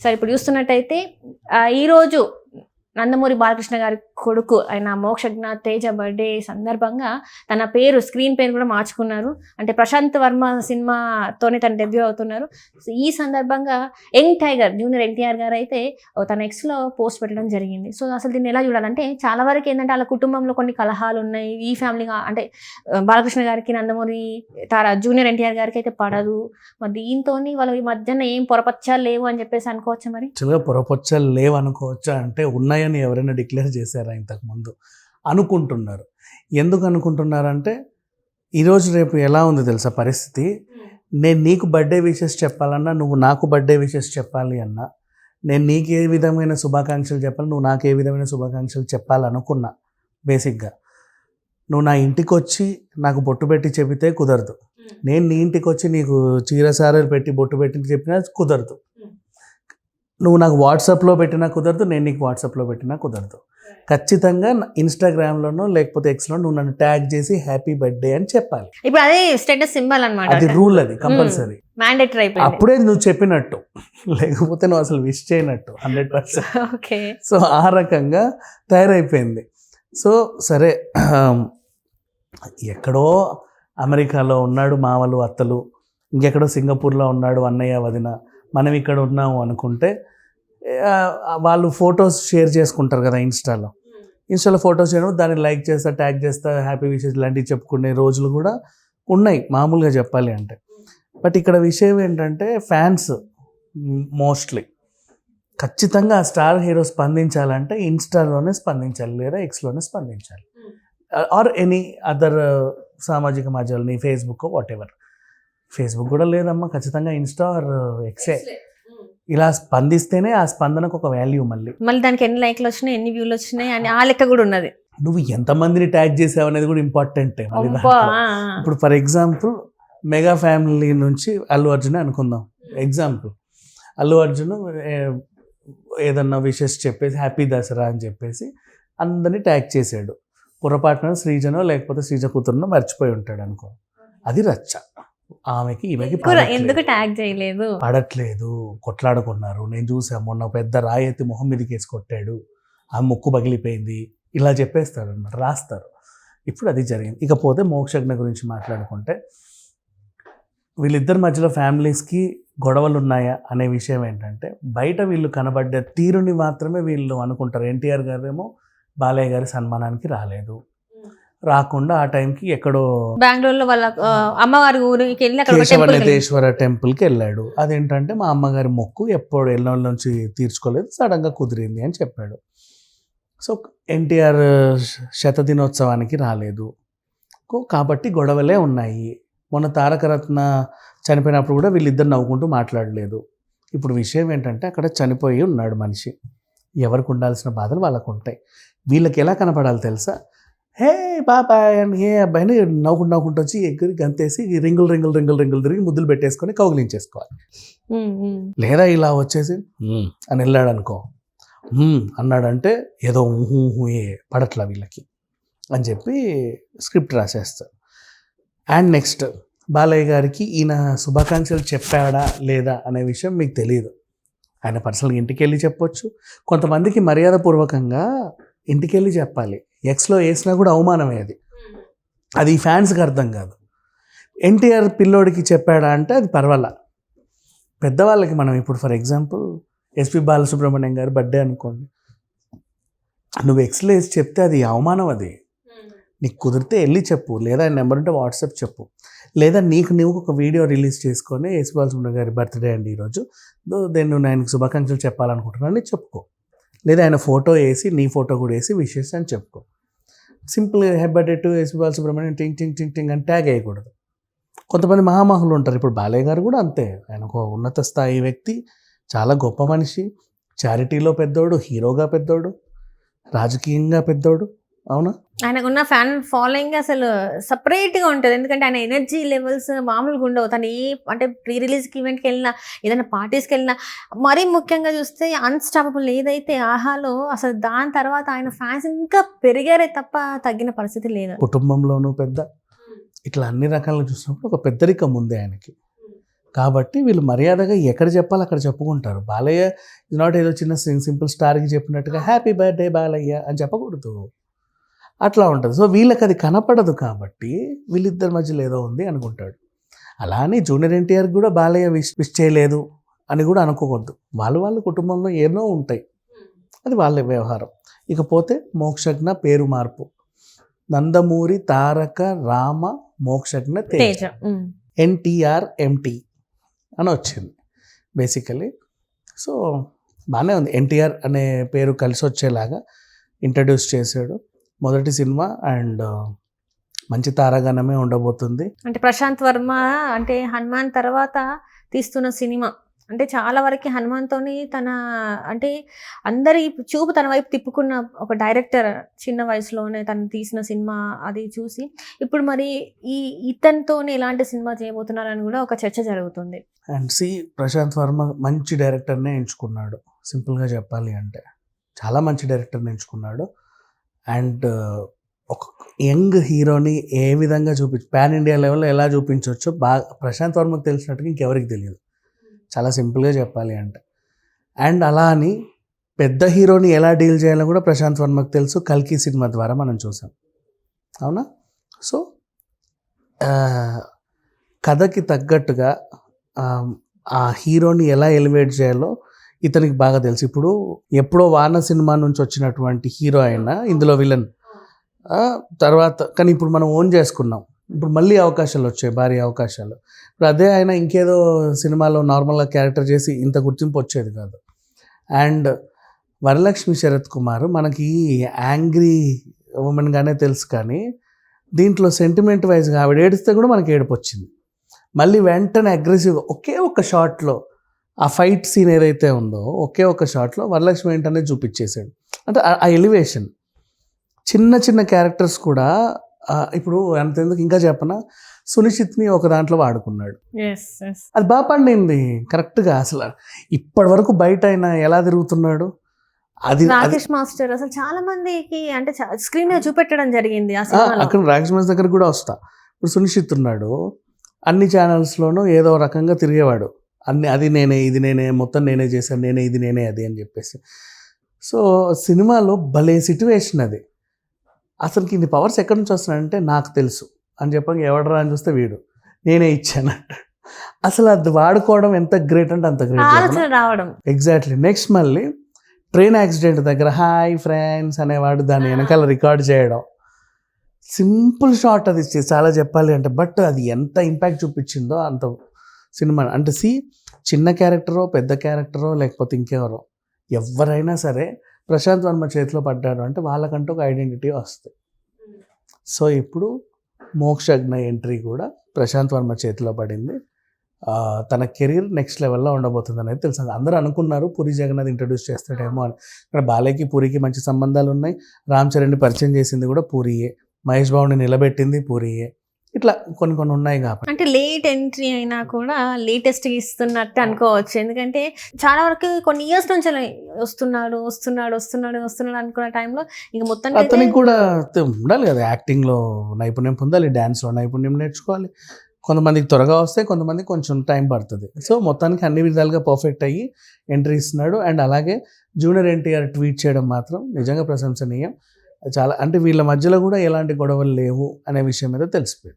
సరే ఇప్పుడు చూస్తున్నట్టయితే ఈరోజు నందమూరి బాలకృష్ణ గారి కొడుకు ఆయన మోక్షజ్ఞ తేజ బర్త్డే సందర్భంగా తన పేరు స్క్రీన్ పేరు కూడా మార్చుకున్నారు. అంటే ప్రశాంత్ వర్మ సినిమాతోనే తను డెబ్యూ అవుతున్నారు. సో ఈ సందర్భంగా యంగ్ టైగర్ జూనియర్ ఎన్టీఆర్ గారు అయితే తన ఎక్స్లో పోస్ట్ పెట్టడం జరిగింది. సో అసలు దీన్ని ఎలా చూడాలంటే చాలా వరకు ఏంటంటే వాళ్ళ కుటుంబంలో కొన్ని కలహాలు ఉన్నాయి. ఈ ఫ్యామిలీగా అంటే బాలకృష్ణ గారికి నందమూరి జూనియర్ ఎన్టీఆర్ గారికి అయితే పడదు. మరి దీంతో వాళ్ళ ఈ మధ్యన ఏం పొరపచ్చాలు లేవు అని చెప్పేసి అనుకోవచ్చా? మరి పొరపచ్చాలు లేవు అనుకోవచ్చా అంటే ఉన్నాయని ఎవరైనా డిక్లేర్ చేశారా ఇంతకుముందు అనుకుంటున్నారు. ఎందుకు అనుకుంటున్నారంటే ఈరోజు రేపు ఎలా ఉంది తెలుసా పరిస్థితి. నేను నీకు బర్త్డే విషెస్ చెప్పాలన్నా, నువ్వు నాకు బర్త్డే విషెస్ చెప్పాలి అన్నా, నేను నీకు ఏ విధమైన శుభాకాంక్షలు చెప్పాలి, నువ్వు నాకు ఏ విధమైన శుభాకాంక్షలు చెప్పాలనుకున్నా, బేసిక్గా నువ్వు నా ఇంటికి వచ్చి నాకు బొట్టు పెట్టి చెబితే కుదరదు. నేను నీ ఇంటికి వచ్చి నీకు చీరసారలు పెట్టి బొట్టు పెట్టి చెప్పినా కుదరదు. నువ్వు నాకు వాట్సాప్లో పెట్టినా కుదరదు, నేను నీకు వాట్సాప్లో పెట్టినా కుదరదు. ఖచ్చితంగా ఇన్స్టాగ్రామ్లోనో లేకపోతే ఎక్స్లో నువ్వు నన్ను ట్యాగ్ చేసి హ్యాపీ బర్త్డే అని చెప్పాలి. ఇప్పుడు అదే స్టేటస్ సింబల్ అన్నమాట, అది రూల్, అది కంపల్సరీ, మ్యాండేటరీ అయిపోయింది. అప్పుడే నువ్వు చెప్పినట్టు, లేకపోతే నువ్వు అసలు విష్ చేయనట్టు 100%. ఓకే. సో ఆ రకంగా తయారైపోయింది. సో సరే, ఎక్కడో అమెరికాలో ఉన్నాడు మామలు అత్తలు, ఇంకెక్కడో సింగపూర్లో ఉన్నాడు అన్నయ్య వదిన, మనం ఇక్కడ ఉన్నాము అనుకుంటే వాళ్ళు ఫొటోస్ షేర్ చేసుకుంటారు కదా ఇన్స్టాలో ఫొటోస్ చేయడం, దాన్ని లైక్ చేస్తా, ట్యాగ్ చేస్తా, హ్యాపీ విషెస్ ఇలాంటివి చెప్పుకునే రోజులు కూడా ఉన్నాయి మామూలుగా చెప్పాలి అంటే. బట్ ఇక్కడ విషయం ఏంటంటే ఫ్యాన్స్ మోస్ట్లీ ఖచ్చితంగా ఆ స్టార్ హీరో స్పందించాలంటే ఇన్స్టాలోనే స్పందించాలి, లేదా ఎక్స్లోనే స్పందించాలి, ఆర్ ఎనీ అదర్ సామాజిక మాధ్యమాలు, ఫేస్బుక్ వాట్ ఎవర్. ఫేస్బుక్ కూడా లేదమ్మా, ఖచ్చితంగా ఇన్స్టా ఆర్ ఎక్సే. ఇలా స్పందిస్తేనే ఆ స్పందనకు ఒక వాల్యూ. మళ్ళీ దానికి ఎన్ని లైక్లు వచ్చినాయి, ఎన్ని వ్యూలు వచ్చినాయి అని ఆ లెక్క కూడా ఉన్నది. నువ్వు ఎంతమందిని ట్యాగ్ చేసావు అనేది కూడా ఇంపార్టెంటే. ఇప్పుడు ఫర్ ఎగ్జాంపుల్ మెగా ఫ్యామిలీ నుంచి అల్లు అర్జున్ అనుకుందాం ఎగ్జాంపుల్. అల్లు అర్జున్ ఏదన్నా విషెస్ చెప్పేసి హ్యాపీ దసరా అని చెప్పేసి అందరినీ ట్యాగ్ చేసాడు. పొరపాటున శ్రీజనో లేకపోతే శ్రీజ కూతురునో మర్చిపోయి ఉంటాడు అనుకో, అది రచ్చ. ఆమెకి ఈమెకి ఎందుకు ట్యాగ్ చేయలేదు, పడట్లేదు, కొట్లాడుకున్నారు. నేను చూసా మొన్న పెద్ద రాయి ఎత్తి మొహం మీదకి వేసి కొట్టాడు, ఆ ముక్కు పగిలిపోయింది, ఇలా చెప్పేస్తారు అన్నమాట, రాస్తారు. ఇప్పుడు అది జరిగింది. ఇకపోతే మోక్షజ్ఞ గురించి మాట్లాడుకుంటే వీళ్ళిద్దరి మధ్యలో ఫ్యామిలీస్కి గొడవలు ఉన్నాయా అనే విషయం ఏంటంటే బయట వీళ్ళు కనబడ్డ తీరుని మాత్రమే వీళ్ళు అనుకుంటారు. ఎన్టీఆర్ గారేమో బాలయ్య గారి సన్మానానికి రాలేదు, రాకుండా ఆ టైంకి ఎక్కడో బెంగళూరులో వాళ్ళ అమ్మవారి ఊరికి వెళ్ళి కేశవనేతేశ్వర టెంపుల్కి వెళ్ళాడు. అదేంటంటే మా అమ్మగారి మొక్కు ఎప్పుడు ఎన్నోళ్ళ నుంచి తీర్చుకోలేదు, సడన్గా కుదిరింది అని చెప్పాడు. సో ఎన్టీఆర్ శతదినోత్సవానికి రాలేదు కాబట్టి గొడవలే ఉన్నాయి. మొన్న తారకరత్న చనిపోయినప్పుడు కూడా వీళ్ళిద్దరు నవ్వుకుంటూ మాట్లాడలేదు. ఇప్పుడు విషయం ఏంటంటే అక్కడ చనిపోయి ఉన్నాడు మనిషి, ఎవరికి ఉండాల్సిన బాధలు వాళ్ళకు ఉంటాయి. వీళ్ళకి ఎలా కనపడాలి తెలుసా, హే బాబాయ్ అని ఏ అబ్బాయిని నవ్వుకుంటూ వచ్చి ఎగ్గురి గంతేసి రింగులు తిరిగి ముద్దులు పెట్టేసుకొని కౌగిలించేసుకోవాలి. లేదా ఇలా వచ్చేసి అని వెళ్ళాడు అనుకో, అన్నాడంటే ఏదో ఏ పడట్లా వీళ్ళకి అని చెప్పి స్క్రిప్ట్ రాసేస్తారు. అండ్ నెక్స్ట్ బాలయ్య గారికి ఈయన శుభాకాంక్షలు చెప్పాడా లేదా అనే విషయం మీకు తెలియదు. ఆయన పర్సనల్గా ఇంటికి వెళ్ళి చెప్పొచ్చు, కొంతమందికి మర్యాదపూర్వకంగా ఇంటికి వెళ్ళి చెప్పాలి. ఎక్స్లో వేసినా కూడా అవమానమే అది ఈ ఫ్యాన్స్కి అర్థం కాదు. ఎన్టీఆర్ పిల్లోడికి చెప్పాడా అంటే అది పర్వాలా. పెద్దవాళ్ళకి మనం ఇప్పుడు ఫర్ ఎగ్జాంపుల్ ఎస్పి బాలసుబ్రహ్మణ్యం గారి బర్త్డే అనుకోండి, నువ్వు ఎక్స్లో వేసి చెప్తే అది అవమానం. అది నీకు కుదిరితే వెళ్ళి చెప్పు, లేదా ఆయన నెంబర్ ఉంటే వాట్సాప్ చెప్పు, లేదా నువ్వు ఒక వీడియో రిలీజ్ చేసుకొని ఎస్పి బాలసుబ్రహ్మణ్యం గారి బర్త్డే అండి ఈరోజు, దెన్ నేను ఆయనకు శుభాకాంక్షలు చెప్పాలనుకుంటున్నాను చెప్పుకో, లేదా ఆయన ఫోటో వేసి నీ ఫోటో కూడా వేసి విషెస్ అని చెప్పుకో. Simple happy birthday to SP Balasubrahmanyam టింగ్ టింగ్ టింగ్ టింగ్ అని ట్యాగ్ వేయకూడదు. కొంతమంది మహామహులు ఉంటారు, ఇప్పుడు బాలయ్య గారు కూడా అంతే, ఆయన ఒక ఉన్నత స్థాయి వ్యక్తి, చాలా గొప్ప మనిషి, చారిటీలో పెద్దోడు, హీరోగా పెద్దోడు, రాజకీయంగా పెద్దోడు. అవునా, ఆయనకున్న ఫ్యాన్ ఫాలోయింగ్ అసలు సపరేట్గా ఉంటుంది. ఎందుకంటే ఆయన ఎనర్జీ లెవెల్స్ మామూలుగా ఉండవు. తను అంటే ప్రీ రిలీజ్కి ఈవెంట్కి వెళ్ళినా, ఏదైనా పార్టీస్కి వెళ్ళినా, మరీ ముఖ్యంగా చూస్తే అన్స్టాపబుల్ ఏదైతే ఆహాలో అసలు దాని తర్వాత ఆయన ఫ్యాన్స్ ఇంకా పెరిగారే తప్ప తగ్గిన పరిస్థితి లేదు. కుటుంబంలోనూ పెద్ద, ఇట్లా అన్ని రకాలుగా చూసినప్పుడు ఒక పెద్దరికం ఉంది ఆయనకి. కాబట్టి వీళ్ళు మర్యాదగా ఎక్కడ చెప్పాలి అక్కడ చెప్పుకుంటారు. బాలయ్య ఇస్ నాట్ ఏదో చిన్న సింపుల్ స్టార్కి చెప్పినట్టుగా హ్యాపీ బర్త్డే బాలయ్య అని చెప్పకూడదు. అట్లా ఉంటుంది. సో వీళ్ళకి అది కనపడదు కాబట్టి వీళ్ళిద్దరి మధ్యలో ఏదో ఉంది అనుకుంటాడు. అలా అని జూనియర్ ఎన్టీఆర్ కూడా బాలయ్య విష్ చేయలేదు అని కూడా అనుకోకూడదు. వాళ్ళ కుటుంబంలో ఎన్నో ఉంటాయి, అది వాళ్ళ వ్యవహారం. ఇకపోతే మోక్షజ్ఞ పేరు మార్పు, నందమూరి తారక రామ మోక్షజ్ఞ తేజ, ఎన్టీఆర్ ఎంటీ అని వచ్చింది బేసికలీ. సో బాగానే ఉంది. ఎన్టీఆర్ అనే పేరు కలిసి వచ్చేలాగా ఇంట్రడ్యూస్ చేశాడు. మొదటి సినిమా అండ్ మంచి తారాగణమే ఉండబోతుంది. అంటే ప్రశాంత్ వర్మ అంటే హనుమాన్ తర్వాత తీస్తున్న సినిమా అంటే చాలా వరకు హనుమాన్తోని తన అంటే అందరి చూపు తన వైపు తిప్పుకున్న ఒక డైరెక్టర్ చిన్న వయసులోనే తను తీసిన సినిమా అది చూసి ఇప్పుడు మరి ఇతనితోనే ఎలాంటి సినిమా చేయబోతున్నారని కూడా ఒక చర్చ జరుగుతుంది. అండ్ ప్రశాంత్ వర్మ మంచి డైరెక్టర్నే ఎంచుకున్నాడు. సింపుల్గా చెప్పాలి అంటే చాలా మంచి డైరెక్టర్ని ఎంచుకున్నాడు. అండ్ ఒక యంగ్ హీరోని ఏ విధంగా పాన్ ఇండియా లెవెల్లో ఎలా చూపించవచ్చో బాగా ప్రశాంత్ వర్మకు తెలిసినట్టుగా ఇంకెవరికి తెలియదు, చాలా సింపుల్గా చెప్పాలి అంటే. అండ్ అలా అని పెద్ద హీరోని ఎలా డీల్ చేయాలో కూడా ప్రశాంత్ వర్మకు తెలుసు. కల్కి సినిమా ద్వారా మనం చూసాం, అవునా? సో కథకి తగ్గట్టుగా ఆ హీరోని ఎలా ఎలివేట్ చేయాలో ఇతనికి బాగా తెలుసు. ఇప్పుడు ఎప్పుడో వాన సినిమా నుంచి వచ్చినటువంటి హీరో అయినా ఇందులో విలన్ తర్వాత, కానీ ఇప్పుడు మనం ఓన్ చేసుకున్నాం. ఇప్పుడు మళ్ళీ అవకాశాలు వచ్చాయి, భారీ అవకాశాలు. ఇప్పుడు అదే ఆయన ఇంకేదో సినిమాలో నార్మల్గా క్యారెక్టర్ చేసి ఇంత గుర్తింపు వచ్చేది కాదు. అండ్ వరలక్ష్మి శరత్ కుమార్ మనకి యాంగ్రీ ఉమెన్గానే తెలుసు, కానీ దీంట్లో సెంటిమెంట్ వైజ్గా ఆవిడ ఏడిస్తే కూడా మనకి ఏడుపు వచ్చింది. మళ్ళీ వెంటనే అగ్రెసివ్గా ఒకే ఒక షాట్లో ఆ ఫైట్ సీన్ ఏదైతే ఉందో ఒకే ఒక షాట్లో వరలక్ష్మి ఏంటనే చూపించేశాడు. అంటే ఆ ఎలివేషన్ చిన్న క్యారెక్టర్స్ కూడా ఇప్పుడు అంతెందుకు ఇంకా చెప్పనా, సునిశ్చిత్ని ఒక దాంట్లో వాడుకున్నాడు. అది బాగా పండింది కరెక్ట్గా. అసలు ఇప్పటి వరకు బయట ఆయన ఎలా తిరుగుతున్నాడు, అది రాకేష్ మాస్టర్ అసలు చాలా మందికి అంటే స్క్రీన్ మీద చూపెట్టడం జరిగింది. అక్కడ రాకేష్ మాస్టర్ దగ్గర కూడా వస్తా. ఇప్పుడు సునిశ్చిత్ ఉన్నాడు, అన్ని ఛానల్స్లోనూ ఏదో రకంగా తిరిగేవాడు. అది నేనే, ఇది నేనే, మొత్తం నేనే చేశాను, నేనే ఇది, నేనే అది అని చెప్పేసి. సో సినిమాలో భలే సిట్యువేషన్ అది. అసలుకి ఇన్ని పవర్స్ ఎక్కడి నుంచి వస్తున్నాయంటే నాకు తెలుసు అని చెప్పాక ఎవడరా అని చూస్తే వీడు నేనే ఇచ్చాను అంటాడు. అసలు అది వాడుకోవడం ఎంత గ్రేట్ అంటే అంత గ్రేట్ రావడం. ఎగ్జాక్ట్లీ. నెక్స్ట్ మళ్ళీ ట్రైన్ యాక్సిడెంట్ దగ్గర హాయ్ ఫ్రెండ్స్ అనేవాడు దాన్ని వెనకాల రికార్డ్ చేయడం. సింపుల్ షాట్ అది చాలా చెప్పాలి అంటే, బట్ అది ఎంత ఇంపాక్ట్ చూపించిందో అంత సినిమా. అంటే చిన్న క్యారెక్టరో పెద్ద క్యారెక్టరో లేకపోతే ఇంకెవరో ఎవరైనా సరే ప్రశాంత్ వర్మ చేతిలో పడ్డాడు అంటే వాళ్ళకంటూ ఒక ఐడెంటిటీ వస్తుంది. సో ఇప్పుడు మోక్షజ్ఞ ఎంట్రీ కూడా ప్రశాంత్ వర్మ చేతిలో పడింది. తన కెరీర్ నెక్స్ట్ లెవెల్లో ఉండబోతుంది అనేది తెలుసు. అందరూ అనుకున్నారు పూరి జగన్నాథ్ ఇంట్రడ్యూస్ చేస్తాడేమో అని. ఇక్కడ బాలయ్యకి పూరికి మంచి సంబంధాలు ఉన్నాయి. రామ్ చరణ్ని పరిచయం చేసింది కూడా పూరియే, మహేష్ బాబుని నిలబెట్టింది పూరియే. ఇట్లా కొన్ని ఉన్నాయి కాబట్టి అంటే లేట్ ఎంట్రీ అయినా కూడా లేటెస్ట్ ఇస్తున్నట్టు అనుకోవచ్చు. ఎందుకంటే చాలా వరకు కొన్ని ఇయర్స్ నుంచి వస్తున్నాడు అనుకున్న టైంలో ఇంక మొత్తం అతనికి కూడా ఉండాలి కదా, యాక్టింగ్లో నైపుణ్యం పొందాలి, డ్యాన్స్లో నైపుణ్యం నేర్చుకోవాలి. కొంతమందికి త్వరగా వస్తే కొంతమందికి కొంచెం టైం పడుతుంది. సో మొత్తానికి అన్ని విధాలుగా పర్ఫెక్ట్ అయ్యి ఎంట్రీ ఇస్తున్నాడు. అండ్ అలాగే జూనియర్ ఎన్టీఆర్ ట్వీట్ చేయడం మాత్రం నిజంగా ప్రశంసనీయం. చాలా అంటే వీళ్ళ మధ్యలో కూడా ఎలాంటి గొడవలు లేవు అనే విషయం మీద తెలిసిపోయింది.